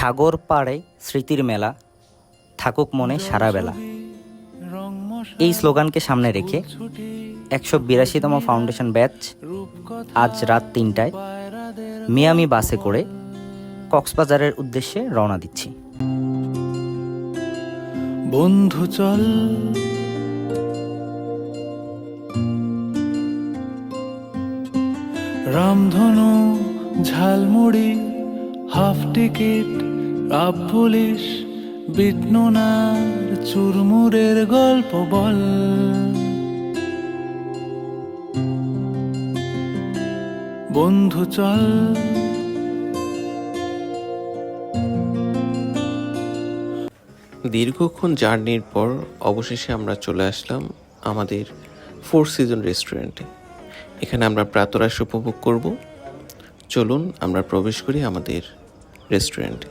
সাগর পাড়ে স্মৃতির মেলা, থাকুক মনে সারা বেলা। এই স্লোগানকে সামনে রেখে 182তম ফাউন্ডেশন ব্যাচ আজ রাত 3টায় মিয়ামি বাসে করে কক্সবাজারের উদ্দেশ্যে রওনা দিচ্ছি। বন্ধু চল রামধনু, ঝালমুড়ি, হাফ টিকিট, রাব পুলিশ, বিটনুনার চুরমুরের গল্প বল। বন্ধু চল দীর্ঘক্ষণ জার্নির পর অবশেষে আমরা চলে আসলাম আমাদের ফোর সিজন রেস্টুরেন্টে। এখানে আমরা প্রাতরাশ উপভোগ করব। চলুন আমরা প্রবেশ করি আমাদের রেস্টুরেন্টে।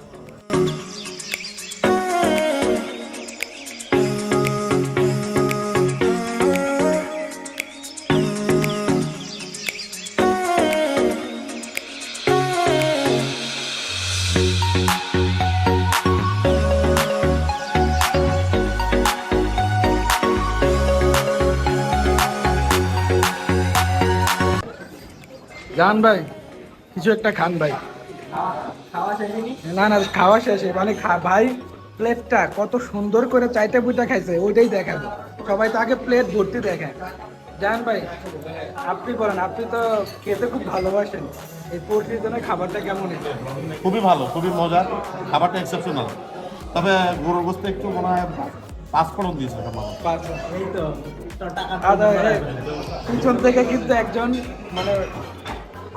জান ভাই, কিছু একটা খান ভাই। না না, খাওয়া শেষে মানে ভাই প্লেটটা কত সুন্দর করে চাইতে বুইটা খাইছে, ওইটাই দেখাবো। সবাই তো আগে প্লেট ভর্তি দেখায়। জান ভাই, আপনি বলেন, আপনি তো খেতে খুব ভালোবাসেন, এই ফোর সিজনের খাবারটা কেমন? খুবই ভালো, খুবই মজার, খাবারটা এক্সেপশনাল। তবে গরুর গোস্ত একটু মনে হয় 5 ফোড়ন দিয়েছে। পিছন থেকে কিন্তু একজন মানে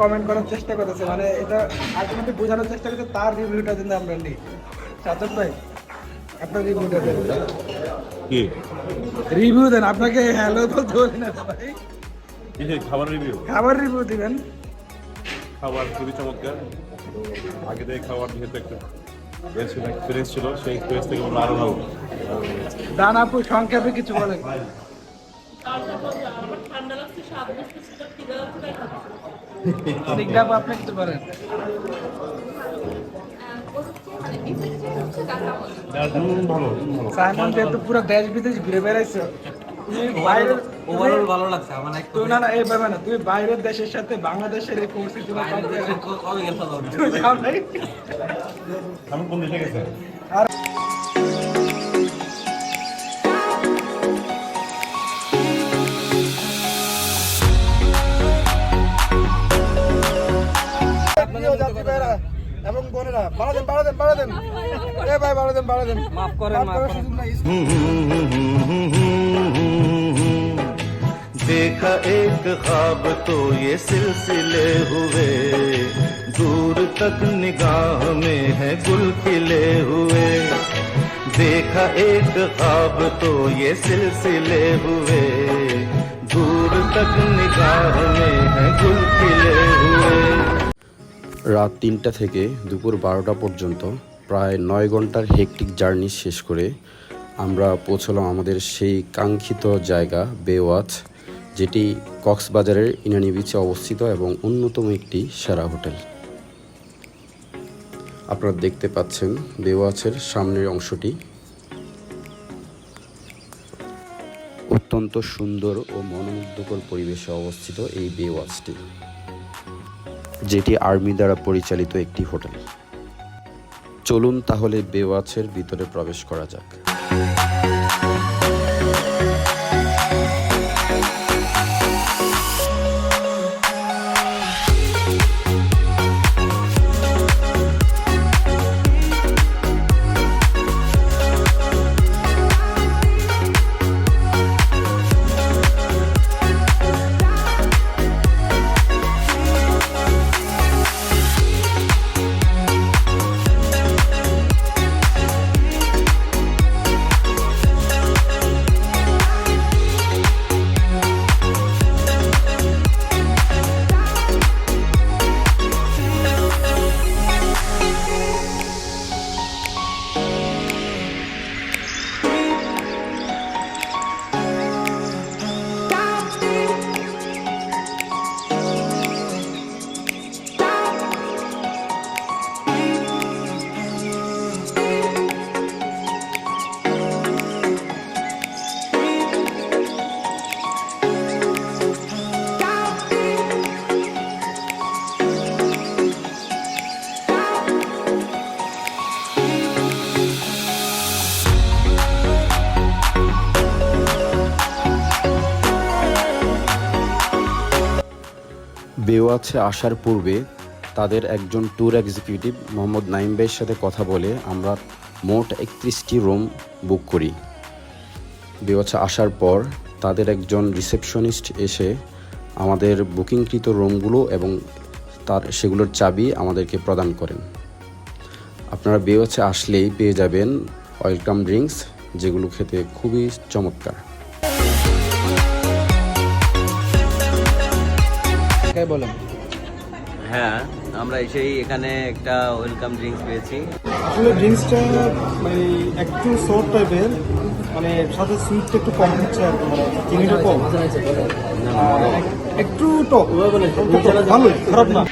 কমেন্ট করার চেষ্টা করতেছে, মানে এটা আলটিমেটলি বোঝানোর চেষ্টা করছে, তার রিভিউটা কিন্তু আমরা নিই। সাজ্জাদ ভাই, আপনার রিভিউটা দেন। কি রিভিউ দেন, আপনাকে হ্যালো বলতে বলি না ভাই, খাবার রিভিউ? খাবার রিভিউ দিবেন। খাবার খুবই চমৎকার। আগে থেকে খাবার যেহেতু একটু এক্সপিরিয়েন্স ছিল, সেই এক্সপিরিয়েন্স থেকে আরো ভালো। দান আপু, সংক্ষেপে কিছু বলেন। আপনি কিছু বলেন। সাইমন যেহেতু পুরো দেশ বিদেশ ঘুরে বেড়াইছো, ভালো লাগছে আমার। না না, এইভাবে না, তুমি বাইরের দেশের সাথে বাংলাদেশের এই পরিস্থিতি আমি কোন দেশে গেছে? এবং বোনেরা, বাড়া দেন এ ভাই, বাড়া দেন, মাফ করেন। देखा एक ख्वाब तो ये सिलसिले हुए, दूर तक निगाह में है गुल खिले हुए। देखा एक ख्वाब तो ये सिलसिले हुए, दूर तक निगाह में है गुल खिले हुए। রাত 3টা থেকে দুপুর 12টা পর্যন্ত প্রায় 9 ঘন্টার হেকটিক জার্নি শেষ করে আমরা পৌঁছলাম আমাদের সেই কাঙ্ক্ষিত জায়গা বে ওয়াচ, যেটি কক্সবাজারের ইনানি বিচে অবস্থিত এবং অন্যতম একটি সেরা হোটেল। আপনারা দেখতে পাচ্ছেন বে ওয়াচের সামনের অংশটি। অত্যন্ত সুন্দর ও মনোমুগ্ধকর পরিবেশে অবস্থিত এই বে ওয়াচটি, যেটি আর্মি দ্বারা পরিচালিত একটি হোটেল। চলুন তাহলে বে ওয়াচের ভিতরে প্রবেশ করা যাক। বেওয়াচে আসার পূর্বে তাদের একজন ট্যুর এক্সিকিউটিভ মোহাম্মদ নাইম ভাইয়ের সাথে কথা বলে আমরা মোট 31টি রুম বুক করি। বেওয়াচে আসার পর তাদের একজন রিসেপশনিস্ট এসে আমাদের বুকিংকৃত রুমগুলো এবং সেগুলোর চাবি আমাদেরকে প্রদান করেন। আপনারা বেওয়াচে আসলেই পেয়ে যাবেন ওয়েলকাম ড্রিঙ্কস, যেগুলো খেতে খুবই চমৎকার। বলেন। হ্যাঁ, আমরা এসেই এখানে একটা ওয়েলকাম ড্রিঙ্কস পেয়েছি। আসলে ড্রিঙ্কসটা মানে একটু শর্ট টাইপের, মানে সাথে সুইটটা একটু কম হচ্ছে আর কি, মানে চিনিটা কম, একটু টক, ভালো, খারাপ না।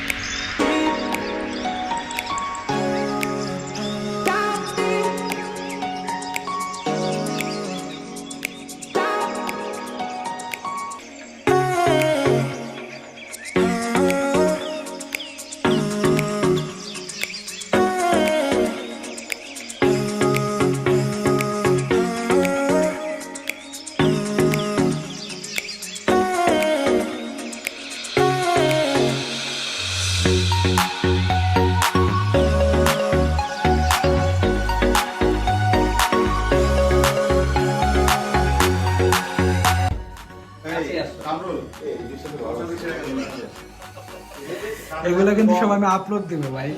এগুলো কিন্তু সব আমি আপলোড দিব ভাই।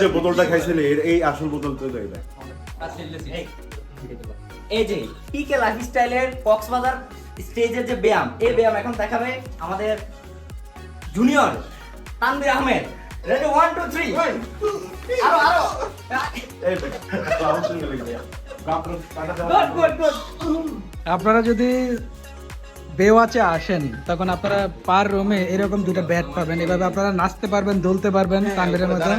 যে বোতলটা খাইছিলে এই আসল বোতল তো যাই না। এই যে পিকে লাইফস্টাইলের কক্সবাজার স্টেজের যে ব্যায়াম, এই ব্যায়াম এখন দেখাবে আমাদের জুনিয়র তানভীর আহমেদ। রেডি 1 2 3 আরো আপনারা যদি বেওয়াচে আসেন তখন আপনারা পার রুমে এরকম দুটো ব্যাট পাবেন, এভাবে আপনারা নাচতে পারবেন, দুলতে পারবেন তানভীরের মতো।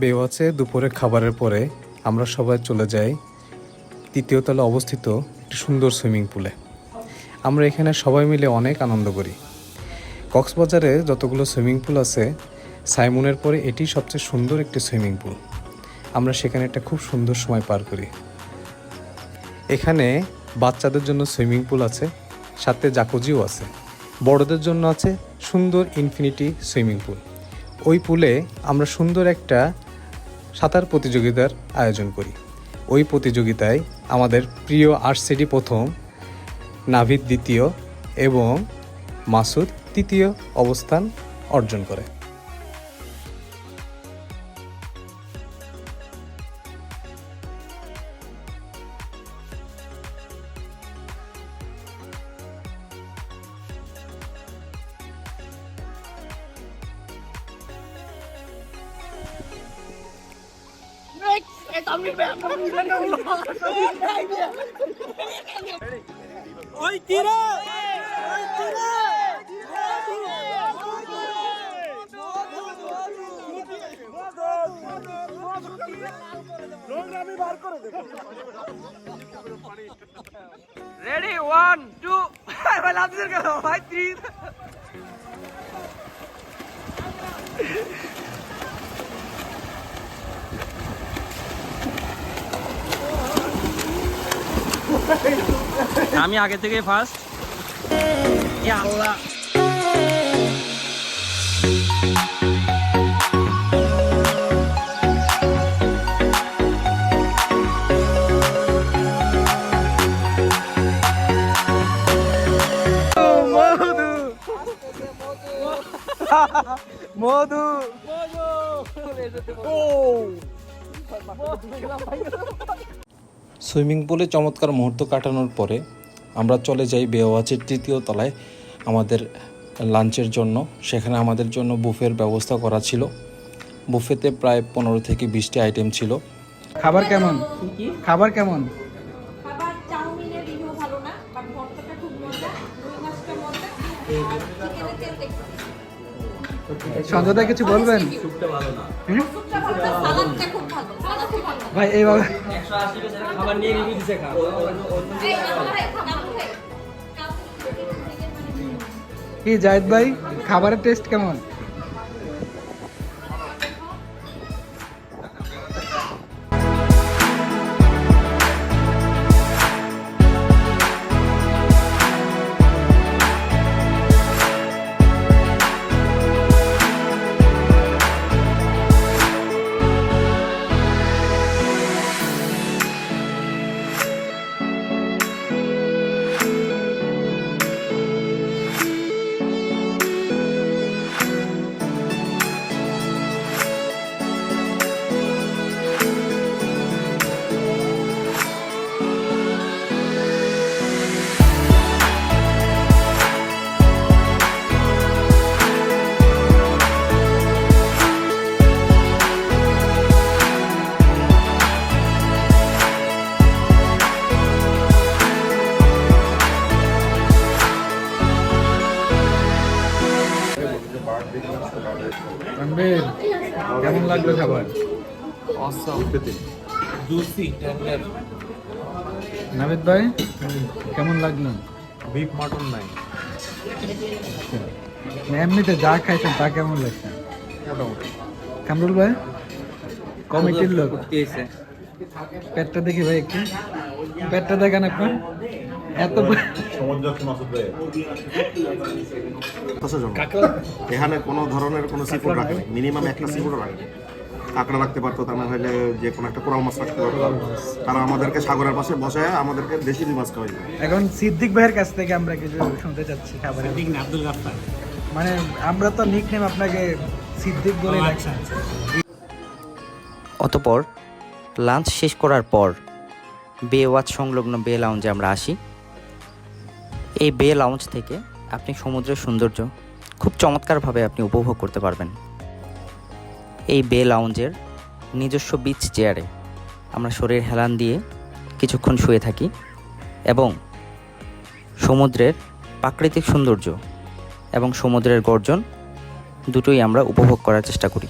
বেওয়াচে দুপুরে খাবারের পরে আমরা সবাই চলে যাই তৃতীয় তলা অবস্থিত একটি সুন্দর সুইমিং পুলে। আমরা এখানে সবাই মিলে অনেক আনন্দ করি। কক্সবাজারে যতগুলো সুইমিং পুল আছে, সাইমনের পরে এটি সবচেয়ে সুন্দর একটি সুইমিং পুল। আমরা সেখানে একটা খুব সুন্দর সময় পার করি। এখানে বাচ্চাদের জন্য সুইমিং পুল আছে, সাথে জাকুজিও আছে। বড়দের জন্য আছে সুন্দর ইনফিনিটি সুইমিং পুল। ওই পুলে আমরা সুন্দর একটা সাঁতার প্রতিযোগিতার আয়োজন করি। ওই প্রতিযোগিতায় আমাদের প্রিয় আরসিডি প্রথম, নাভিদ দ্বিতীয় এবং মাসুদ তৃতীয় অবস্থান অর্জন করে। রেডি 1 2 ভাই লাভ দিয়ে গেল ভাই 3 আমি আগে থেকে ফার্স্ট। আল্লাহ মধু সুইমিং পুলে চমৎকার মুহূর্ত কাটানোর পরে আমরা চলে যাই বেওয়াচের তৃতীয় তলায় আমাদের লাঞ্চের জন্য। সেখানে আমাদের জন্য বুফের ব্যবস্থা করা ছিল। বুফেতে প্রায় 15 থেকে 20টি আইটেম ছিল। খাবার কেমন? খাবার কেমন? খাবার চাউমিনের রিভিউ ভালো না, বাট ভর্তাটা খুব মজা, রুই মাছটা মজা, আর চিকেনের তেল দেখতে সঞ্জয় দা কিছু বলবেন? স্যুপটা ভালো, সালাদটা খুব ভালো, সালাদ খুব ভালো। ভাই এইভাবে এই নামো ভাই, নামো ভাই। কি জাহিদ ভাই, খাবারের টেস্ট কেমন? রণবীর, কেমন লাগলো খাবার? নাবিদ ভাই, কেমন লাগলো? বিফ মাটন নাই, এমনিতে যা খাইছেন তা কেমন লাগছে? মোটামুটি। কামরুল ভাই, কমিটির লোক, পেটটা দেখি ভাই একটু, পেটটা দেখেন আপনার এত এখানে কোনো ধরনের কোনো সিফুড রাখে নাই, মিনিমাম একটা সিফুড রাখে নাই। কাঁকড়া রাখতে পারতো, তা না হলে যে কোনো একটা কোরাল মাছ রাখতে পারতো। তারা আমাদেরকে সাগরের পাশে বসায় আমাদেরকে দেশি মাছ খাওয়াই। এখন সিদ্দিক ভাইয়ের কাছ থেকে আমরা কিছু শুনতে চাচ্ছি খাবারের। আব্দুল গাফফার, মানে আমরা তো নিকনেম আপনাকে সিদ্দিক বলে রাখছি। অতপর লাঞ্চ শেষ করার পর বে ওয়াচ সংলগ্ন বে লাউঞ্জে আমরা আসি। এই বে লাউঞ্জ থেকে আপনি সমুদ্রের সৌন্দর্য খুব চমৎকারভাবে আপনি উপভোগ করতে পারবেন। এই বে লাউঞ্জের নিজস্ব বিচ চেয়ারে আমরা শরীর হেলান দিয়ে কিছুক্ষণ শুয়ে থাকি এবং সমুদ্রের প্রাকৃতিক সৌন্দর্য এবং সমুদ্রের গর্জন দুটোই আমরা উপভোগ করার চেষ্টা করি।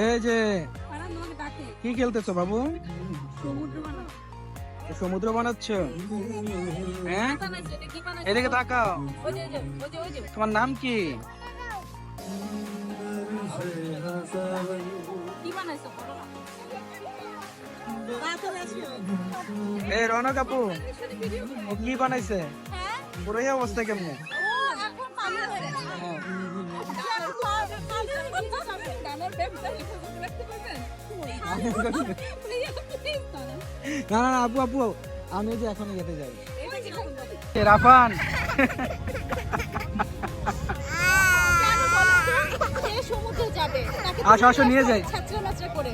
এই যে পাড়ার লোক ডাকে, কি খেলতেছো বাবু? সমুদ্র বানাও। সমুদ্র বানাচ্ছ? হ্যাঁ, বানাইছো, এটা কি বানাইছো? এদিকে তাকাও। ওই যে, ওই যে, ওই যে। তোমার নাম কি? কি বানাইছো বলো না। এই রনক আপু, ও কি বানাইছে? হ্যাঁ? পুরো এই অবস্থা কেমনে? ও এখন পাগল হয়ে গেছে। গানের ব্যবসা লিখে বসে রাখতে পারবেন? না না না, আপু আপু, আমি যে এখন যেতে যাই। এটা কি এখন বলে? রাফান, কেন বলো তো? সে সমুদ্রে যাবে, তাকে আসো, আসো, নিয়ে যাই। ছাত্র করে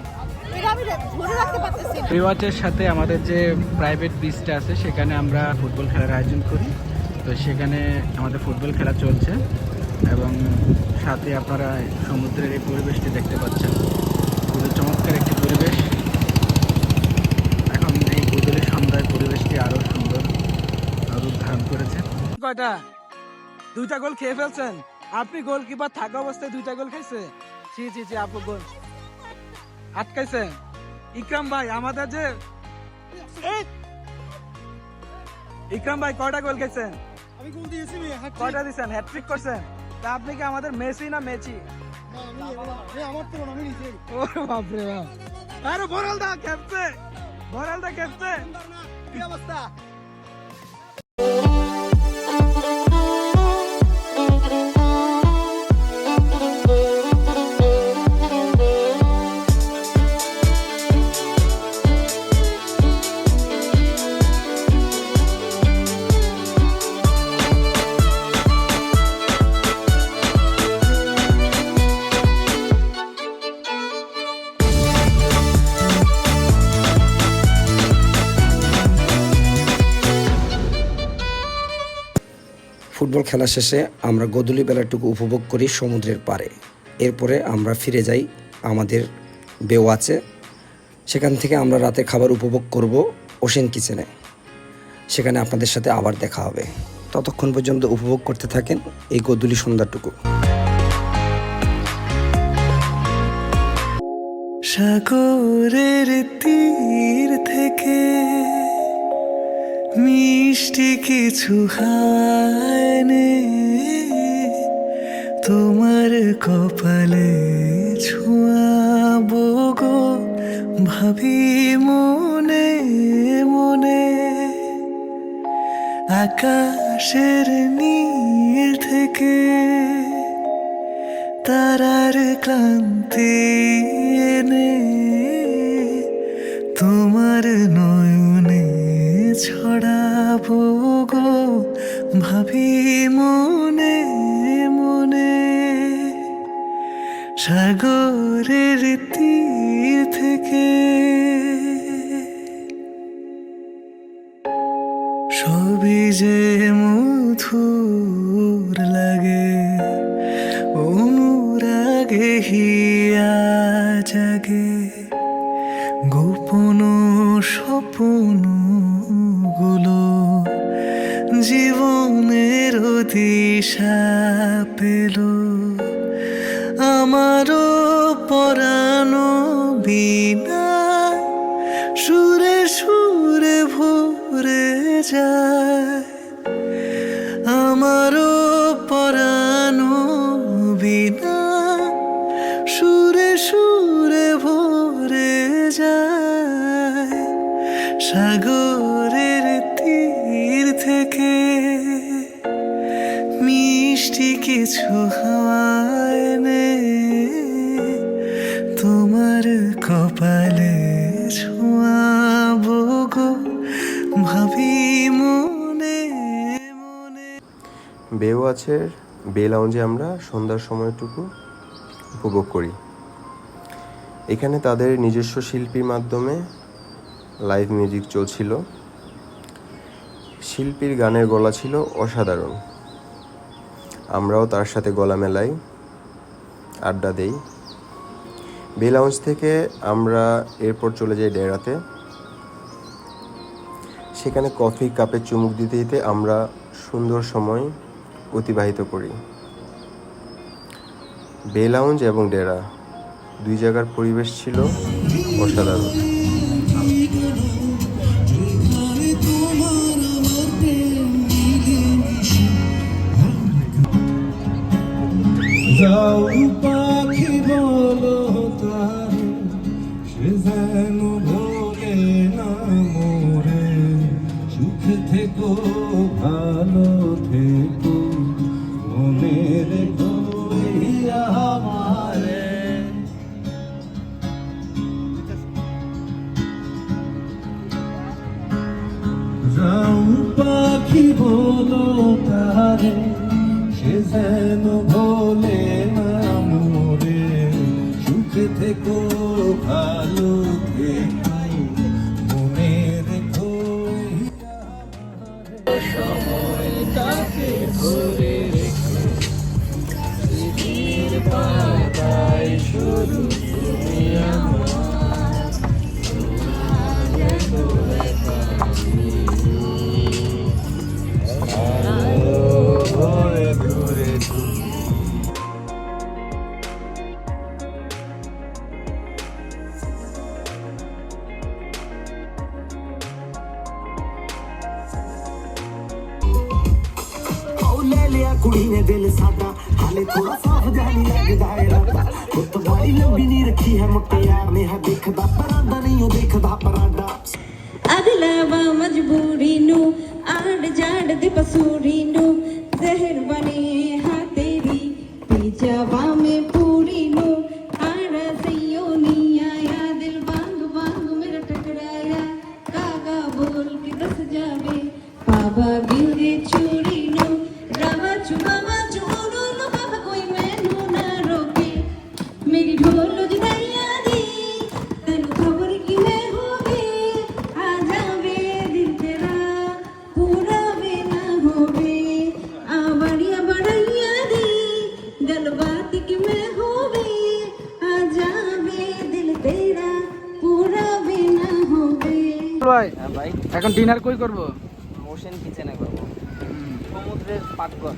এটা আমি ধরে রাখতে পারতেছি না। রিওয়াচের সাথে আমাদের যে প্রাইভেট বিচটা আছে সেখানে আমরা ফুটবল খেলার আয়োজন করি। তো সেখানে আমাদের ফুটবল খেলা চলছে এবং সাথে আপনারা সমুদ্রের এই পরিবেশটি দেখতে পাচ্ছেন। খুবই চমৎকার একটি পরিবেশ। এখন এই গোধূলি সন্ধ্যায় পরিবেশটি আরো সুন্দর রূপ ধারণ করেছে। কয়টা? 2টা গোল খেয়ে ফেলছেন আপনি। গোলকিপার থাকা অবস্থায় 2টা গোল খাইছে। জি জি জি, আপু গোল আটকাইছে। ইকরাম ভাই আমাদের যে ইকরাম ভাই কয়টা গোল খেয়েছেন? আমি গোল দিয়েছি, কয়টা দিয়েছেন? হ্যাটট্রিক করছেন। তা আপনি কি আমাদের মেসি না মেচি? আমার তো আমি নিজে। ও বাপ রে বাপ, আরে বরালদা খেপছে, বরালদা খেপছে। কি অবস্থা? ফুটবল খেলা শেষে আমরা গোধূলি বেলাটুকু উপভোগ করি সমুদ্রের পাড়ে। এরপরে আমরা ফিরে যাই আমাদের বেওয়াচে। সেখান থেকে আমরা রাতে খাবার উপভোগ করব ওশেন কিচেনে। সেখানে আপনাদের সাথে আবার দেখা হবে। ততক্ষণ পর্যন্ত উপভোগ করতে থাকেন এই গোধূলি সন্ধ্যাটুকু। সাগরের তীর থেকে মিষ্টি কিছু হায়নে তোমার কপালে ছোঁয়াবো গো ভাবি মনে মনে। আকাশের নীল থেকে তারার ক্লান্তি এনে তোমার নয়নে ছড়াবো গো ভাবি মনে মনে। সাগরের তীর থেকে সবই যে মধুর লাগে অনুরাগে হিয়া জাগে গোপন স্বপ্ন গুলো জীবনের দিশা পেল। আমারও পরানো বিনা সুরে সুরে ভরে যায়। আমারও পরানো বিনা সুরে সুরে ভরে যায়। সাগরের তীর থেকে মিষ্টি কিছু হাওয়ায় নে তোমার কপালে ছোঁয়াবো গো ভাবি মনে মনে। বেওয়াচের বে লাউঞ্জে আমরা সন্ধ্যার সময়টুকু উপভোগ করি। এখানে তাদের নিজস্ব শিল্পীর মাধ্যমে লাইভ মিউজিক চলছিল। শিল্পীর গানের গলা ছিল অসাধারণ। আমরাও তার সাথে গলা মেলাই, আড্ডা দেই। বে লাউঞ্জ থেকে আমরা এরপর চলে যাই ডেরাতে। সেখানে কফি কাপে চুমুক দিতে দিতে আমরা সুন্দর সময় অতিবাহিত করি। বে লাউঞ্জ এবং ডেরা দুই জায়গার পরিবেশ ছিল অসাধারণ। যাও পাখি বলো তার সে যেন ভোলে না মোরে। সুখে থেকো ভালো থেকো মনে রেখো এই আমারে। যাও পাখি বলো তারে সে যেন ভোলে না মোরে। সুখে থেকো ভালো থেকো মনে রেখো সময়টাকে ধরে রেখো স্মৃতির পাতায় শুরু তুমি আমার। कुड़ी ने दिल सादा हाले थोड़ा सावधानी लगदा है राता। तो बड़ी लंबी नहीं रखी है मुट्टे यार ने है देखदा परादा नहीं हो देखदा परादा। अगलावा मजबूरी नु आड़ जाड़ दे पसूरी नु जहर बने हा तेरी पीछावा में पूरी नु आड़ा सैयो नहीं आया दिल बांग बांग मेरा टकराया कागा बोल के दस जावे बाबा गिरे चूरी नु रावा चुबावा चोरो नो बाबा कोई मैनू ना रोके मेरी ढोल जुदाइया दी तेनू खबर की मैं होगी आ जावे दिल तेरा पूरा वे ना होवे आवा ভাই হ্যাঁ ভাই, এখন ডিনার কই করব? ওশেন কিচেনে করবো, সমুদ্রের পাকঘর।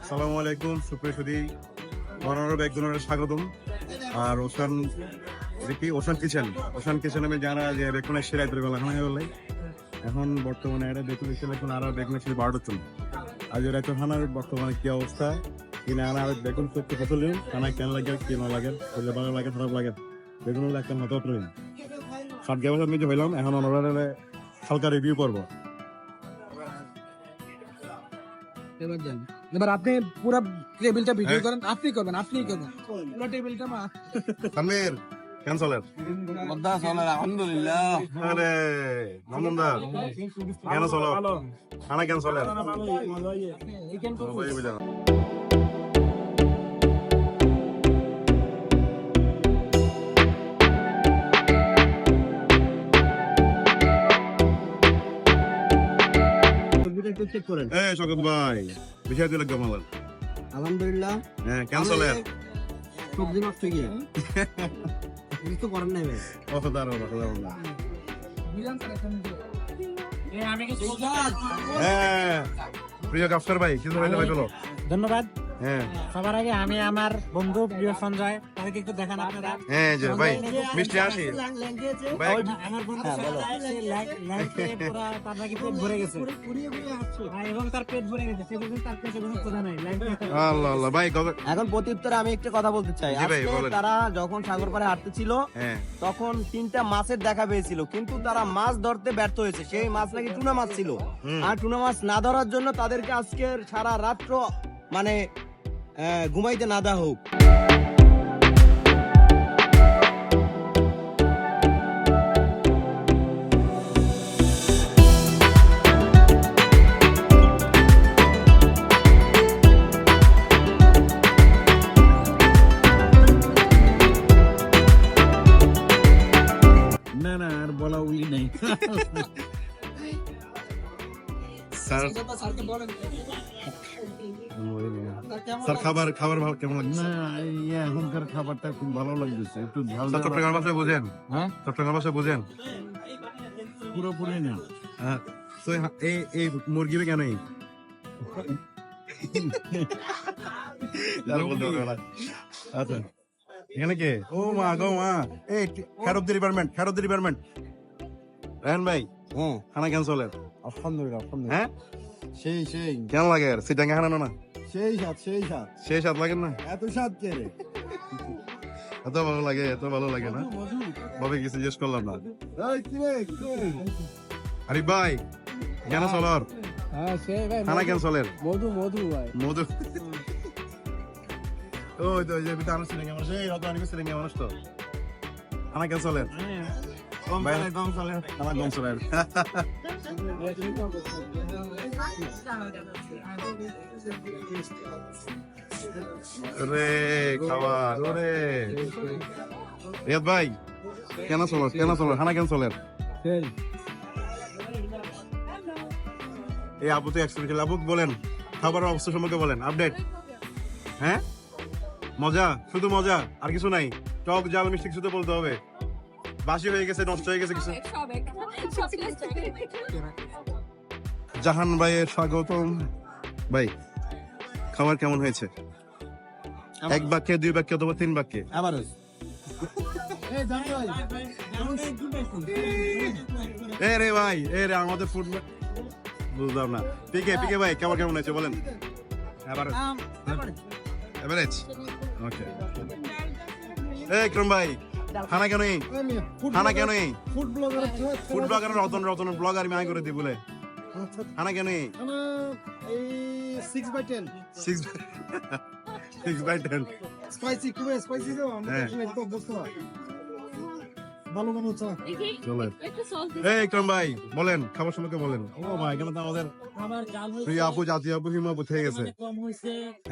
আসসালামু আলাইকুম সুপ্রিয় সুধী, বরাবর একজনের স্বাগতম। আর ওশান কিচেন আমি জানা যে বেগুনের সেরাই তৈরি করলাম এখন বর্তমানে এটা বেগুন হিসেবে এখন আরো বেগুনের ছিল 12টা চল। আজ রাইতে খানার বর্তমানে কি অবস্থা, কিনা আনা বেগুন করতে ফসল খানা কেন লাগে কি না লাগে, করলে ভালো লাগে খারাপ লাগে, বেগুন হলে একটা মতো প্রয়োজন 60 বছর নিজে হইলাম। এখন অনারে হালকা রিভিউ করবো। এবার আপনি পুরো টেবিলটা ভিডিও করেন, আপনি করবেন পুরো টেবিলটা সামির ক্যান্সেলার আলহামদুলিল্লাহ। আরে নন্দনদার কেন চলো খানা ক্যান্সেলার শকত ভাই বিষয় দিল গমাল আলহামদুলিল্লাহ। হ্যাঁ ক্যান্সেলার সবজি মাছ থেকে কিছু করেন নাই ভাই। অসাধারণ অসাধারণ। প্রিয় গাফসার ভাই কিছু হইলে ভাই চলো। ধন্যবাদ। হ্যাঁ সবার আগে আমি আমার বন্ধু প্রিয় সঞ্জয় তাদেরকে একটু দেখান আপনারা। হ্যাঁ যে ভাই মিষ্টি আসি ভাই আমার বন্ধু পুরো তার নাকি পেট ভরে গেছে এবং তার পেট ভরে গেছে, সে বলছে তার পেটে কোনো ক্ষুধা নাই। আল্লাহ আল্লাহ ভাই এখন প্রত্যুত্তরে আমি একটা কথা বলতে চাই। জি ভাই, আজকে বলেন। তারা যখন সাগর পাড়ে হাঁটতেছিল হ্যাঁ তখন 3টা মাছের দেখা পেয়েছিল, কিন্তু তারা মাছ ধরতে ব্যর্থ হয়েছে। সেই মাছ নাকি টুনা মাছ ছিল। আর টুনা মাছ না ধরার জন্য তাদেরকে আজকের সারা রাত্র মানে ঘুমাইতে না দেওয়া হোক। না না আর বলা উইলি নাই। স্যার স্যার খাবার ভালো কেমন লাগছে? না এখনকার খাবারটা খুব ভালো লাগতেছে, একটু ঝাল স্যার চট্টগ্রাম ভাষায় বুঝেন? হ্যাঁ চট্টগ্রাম ভাষায় বুঝেন? পুরোপুরি না। হ্যাঁ তো এই মুরগি কেন এই আচ্ছা এখানে কে? ও মা গো মা, এই head of the department Rayan ভাই খানা ক্যান্সেলের আলহামদুলিল্লাহ হ্যাঁ সেই কেন লাগে সিটাঙ্গা খানা না সেই স্বাদ লাগে না? এত স্বাদ কে রে? এত ভালো লাগে না? ভাবে কিছু জিজ্ঞেস করলাম না। আরে ভাই কেন চলার খানা ক্যান্সেলের মধু ভাই মধু ওই তো যে বিটা আনছ সিলিং মানুষ এই রত আনিবে সিলিং মানুষ তো খানা ক্যান্সেলের কম চলে খানা ক্যান্সেলের রে খাবার ওরে রিয়াদ ভাই কেন চলো খানা ক্যান্সেলের এই আপু তো এক্সপেরিয়েন্স আপু বলেন খাবারের অবস্থা সম্পর্কে বলেন আপডেট। হ্যাঁ মজা, শুধু মজা আর কিছু নাই? টক ঝাল মিষ্টি কিছু তো বলতে হবে। বাসি হয়ে গেছে, নষ্ট হয়ে গেছে কিছু? জাহান ভাইয়ের স্বাগতম। ভাই খাবার কেমন হয়েছে? এক বাক্যে, দুই বাক্যে অথবা তিন বাক্যে? এ রে ভাই, এ রে আমাদের ফুড বুঝলাম না। পিকে ভাই খাবার কেমন হয়েছে বলেন? এভারেজ। ওকে। ক্রম ভাই খানা কেন ফুড ব্লগার রতন ব্লগার আমি আগে করে দিই বলে খানা কেন 6/10 6/10 স্পাইসি, খুব স্পাইসি তো আমরা একটু অভ্যস্ত না। ভালো মনে হচ্ছে না। চলেন ক্রম ভাই বলেন খাবার সম্পর্কে বলেন। ও ভাই এখানে তো আমাদের প্রিয় আপু, জাতীয় আপু, হিমা আপু থেকে গেছে।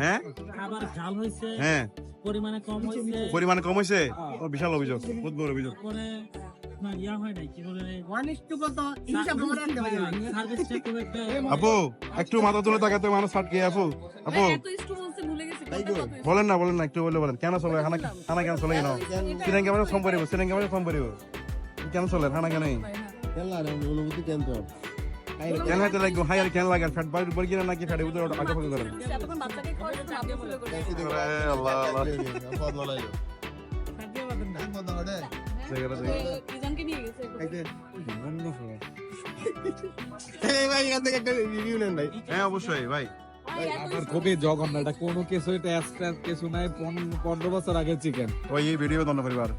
হ্যাঁ খাবার ঝাল হয়েছে, হ্যাঁ পরিমাণে কম হয়েছে, পরিমাণে কম হয়েছে। ও বিশাল অভিযোগ, বহুত বড় অভিযোগ। পরে না ইয়া হয় নাই, কি বলে সার্ভিসটা খুব একটা আপু একটু মাথা তুলে তাকাতে মানুষ ফাটকে। আপু বলেন না একটু বলেন কেন চলে খানা কেন চলে না? সিরিয়ান ক্যামেরা ফোন করিব কেন চলে খানা কেন অনুভূতি কেন তো কেন হাতে লাগবে হাই আর কেন লাগে ফ্যাট বাড়ি বর্গি না নাকি ফ্যাটে উদর আগে ফোন করেন। আল্লাহ আল্লাহ হ্যাঁ অবশ্যই ভাই। আমার খুবই জঘন্য, এটা কোনো কিছু টেস্ট কিছু নাই, 15 বছর আগে চিকেন। ওই এই ভিডিও দন্ড পরিবার